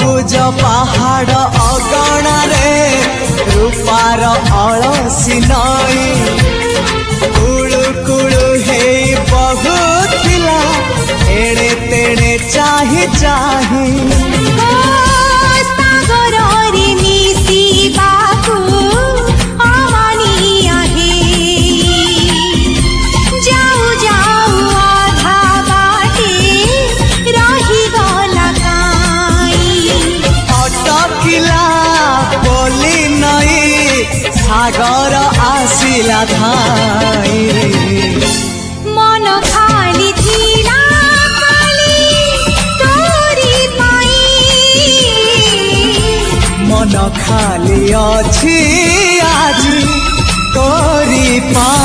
सबुज पहाड़ अगणारे रूपार अलसी नई कुळु कुळु हेई बहुथिला एणे तेणे चाहि चाहि सागर आसिला धाई मन खाली थिला खाली तोरी पाई मन खाली अछि आज तोरी पाई।